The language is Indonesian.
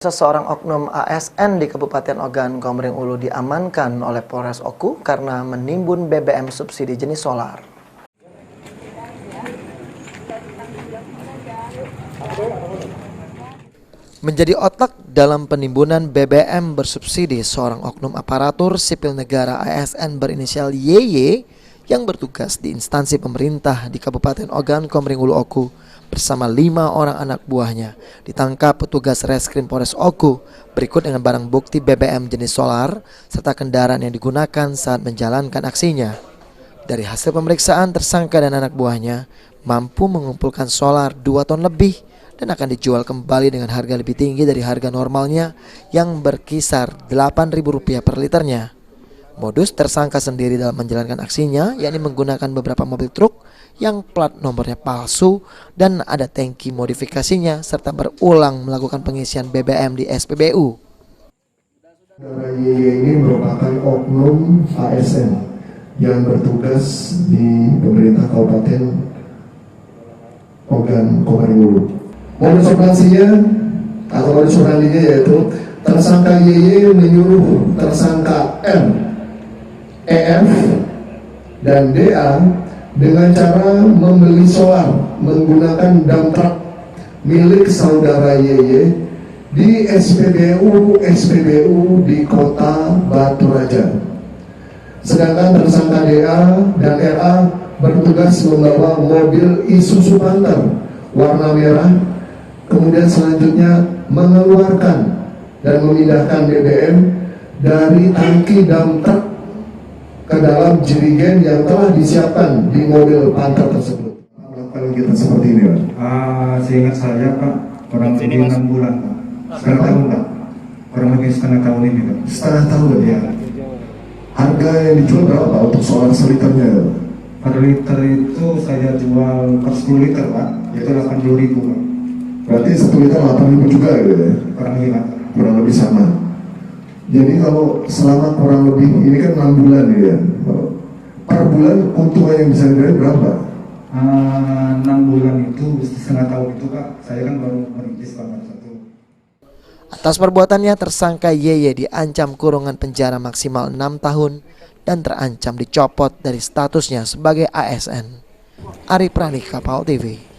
Seseorang oknum ASN di Kabupaten Ogan Komering Ulu diamankan oleh Polres Oku karena menimbun BBM subsidi jenis solar. Menjadi otak dalam penimbunan BBM bersubsidi, seorang oknum aparatur sipil negara ASN berinisial YY yang bertugas di instansi pemerintah di Kabupaten Ogan Komering Ulu Oku bersama 5 orang anak buahnya ditangkap petugas Reskrim Polres Oku berikut dengan barang bukti BBM jenis solar serta kendaraan yang digunakan saat menjalankan aksinya. Dari hasil pemeriksaan, tersangka dan anak buahnya mampu mengumpulkan solar 2 ton lebih dan akan dijual kembali dengan harga lebih tinggi dari harga normalnya yang berkisar Rp8.000 per liternya. Modus tersangka sendiri dalam menjalankan aksinya yakni menggunakan beberapa mobil truk yang plat nomornya palsu dan ada tangki modifikasinya serta berulang melakukan pengisian BBM di SPBU. Saudara YY ini merupakan oknum ASN yang bertugas di pemerintah Kabupaten Ogan Komering Ulu. Modus operasinya atau modus operandinya yaitu tersangka YY menyuruh tersangka M, EF, dan DA dengan cara membeli solar menggunakan dump truck milik saudara YY di SPBU di Kota Batu Raja. Sedangkan tersangka DA dan RA bertugas membawa mobil Isuzu Panther warna merah, kemudian selanjutnya mengeluarkan dan memindahkan BBM dari tangki dump truck ke dalam jerigen yang telah disiapkan di mobil Panther tersebut. Melakukan kegiatan seperti ini, Pak? Seingat saya, Pak, kurang lebih 6 bulan, Pak. Setengah tahun, Pak. Kurang lebih setengah tahun ini, Pak. Setengah tahun, ya. Harga yang dijual berapa, Pak, untuk solar seliternya? Per liter itu saya jual per 10 liter, Pak. Itu 80.000, Pak. Berarti 1 liter 8.000 juga, gitu ya? Kurang lebih, Pak. Kurang lebih sama. Jadi kalau selama kurang lebih, ini kan 6 bulan ya, per bulan keuntungan yang bisa diraih berapa? 6 bulan itu, setengah tahun itu, Pak, saya kan baru merintis Pak satu. Atas perbuatannya, tersangka YY diancam kurungan penjara maksimal 6 tahun dan terancam dicopot dari statusnya sebagai ASN. Ari Pranik, Kapal TV.